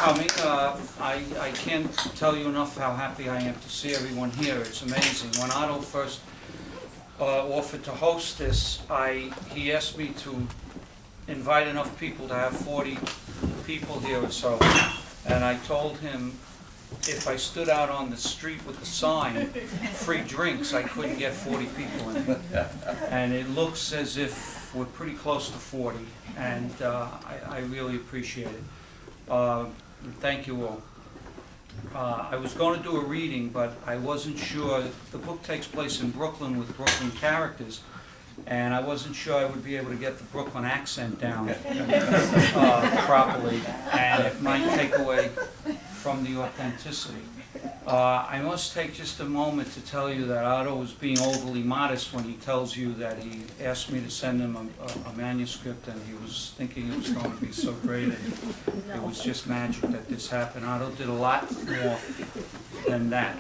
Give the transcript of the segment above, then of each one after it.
coming. I can't tell you enough how happy I am to see everyone here. It's amazing. When Otto first offered to host this, he asked me to invite enough people to have 40 people here or so. And I told him if I stood out on the street with the sign, free drinks, I couldn't get 40 people in. And it looks as if we're pretty close to 40, and I really appreciate it. Thank you all. I was going to do a reading, but I wasn't sure. The book takes place in Brooklyn with Brooklyn characters, and I wasn't sure I would be able to get the Brooklyn accent down properly, and it might take away from the authenticity. I must take just a moment to tell you that Otto was being overly modest when he tells you that he asked me to send him a manuscript, and he was thinking it was going to be so great, and it was just magic that this happened. Otto did a lot more than that.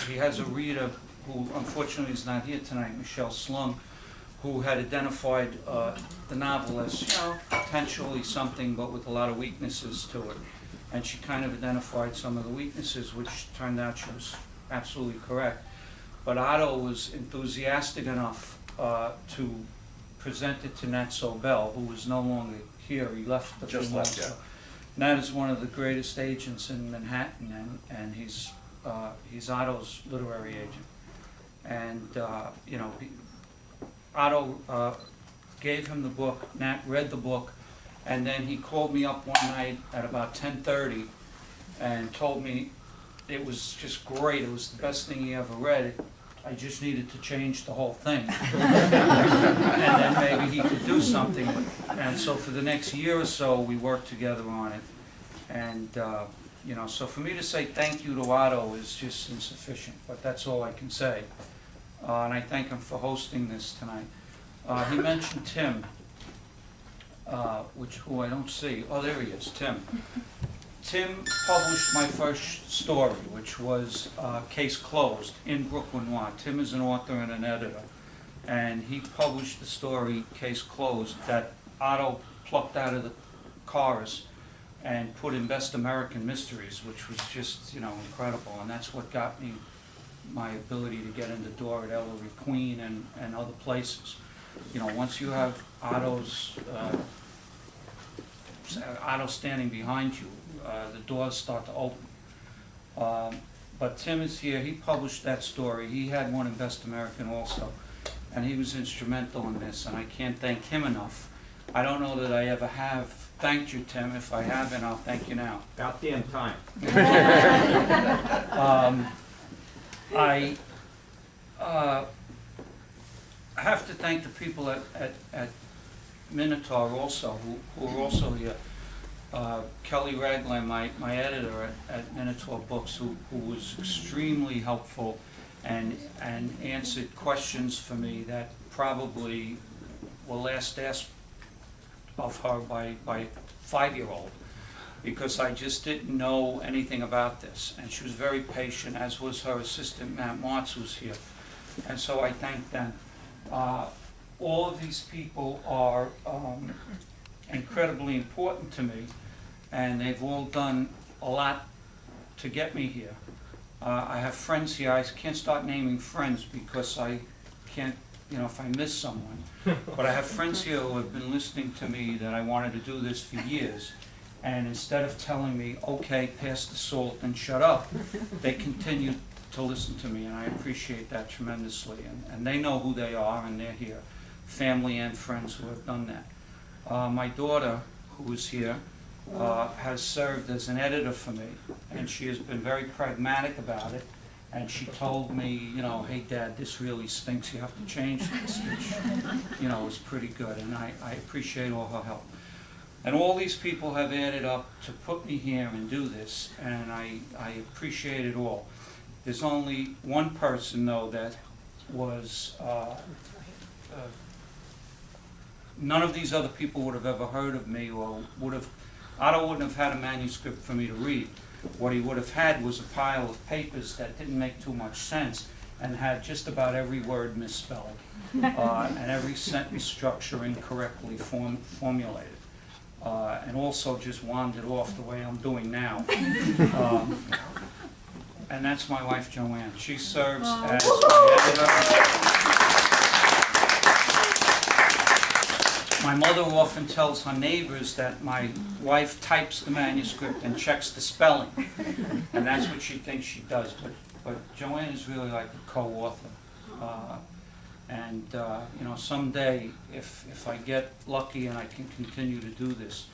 He has a reader who unfortunately is not here tonight, Michelle Slung, who had identified the novel as, potentially something, but with a lot of weaknesses to it. And she kind of identified some of the weaknesses, which turned out she was absolutely correct. But Otto was enthusiastic enough to present it to Nat Sobel, who was no longer here. He left the Just left, yeah. Nat is one of the greatest agents in Manhattan, and he's Otto's literary agent. And Otto gave him the book. Nat read the book. And then he called me up one night at about 10:30 and told me it was just great. It was the best thing he ever read. I just needed to change the whole thing. And then maybe he could do something. And so for the next year or so, we worked together on it. And, so for me to say thank you to Otto is just insufficient, but that's all I can say. And I thank him for hosting this tonight. He mentioned Tim. Who I don't see. Oh, there he is, Tim. Tim published my first story, which was Case Closed in Brooklyn Noir. Tim is an author and an editor, and he published the story Case Closed that Otto plucked out of the cars and put in Best American Mysteries, which was just, incredible, and that's what got me my ability to get in the door at Ellery Queen and other places. Once you have Otto standing behind you, the doors start to open. But Tim is here. He published that story. He had one in Best American also, and he was instrumental in this, and I can't thank him enough. I don't know that I ever have thanked you, Tim. If I haven't, I'll thank you now. About damn time. I have to thank the people at Minotaur also, who are also here. Kelly Ragland, my editor at Minotaur Books, who was extremely helpful and answered questions for me that probably were last asked of her by a 5-year-old, because I just didn't know anything about this. And she was very patient, as was her assistant, Matt Martz, who's here. And so I thank them. All of these people are incredibly important to me, and they've all done a lot to get me here. I have friends here. I can't start naming friends because I can't, if I miss someone. But I have friends here who have been listening to me that I wanted to do this for years, and instead of telling me, okay, pass the salt and shut up, they continue to listen to me, and I appreciate that tremendously. And they know who they are, and they're here. Family and friends who have done that. My daughter, who is here, has served as an editor for me, and she has been very pragmatic about it. And she told me, hey, Dad, this really stinks. You have to change this, which, is pretty good. And I appreciate all her help. And all these people have added up to put me here and do this, and I appreciate it all. There's only one person, though, that was, none of these other people would have ever heard of me, or Otto wouldn't have had a manuscript for me to read. What he would have had was a pile of papers that didn't make too much sense and had just about every word misspelled and every sentence structure incorrectly formulated. and also just wandered off the way I'm doing now. And that's my wife, Joanne. She serves as my editor. My mother often tells her neighbors that my wife types the manuscript and checks the spelling, and that's what she thinks she does. But Joanne is really like a co-author, and you know, someday, if I get lucky and I can continue to do this,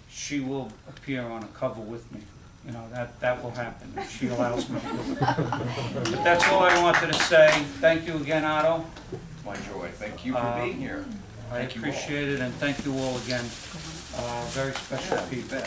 she will appear on a cover with me. You know, that will happen if she allows me to do it. But that's all I wanted to say. Thank you again, Otto. My joy. Thank you for being here. I appreciate it, and thank you all again. Very special people.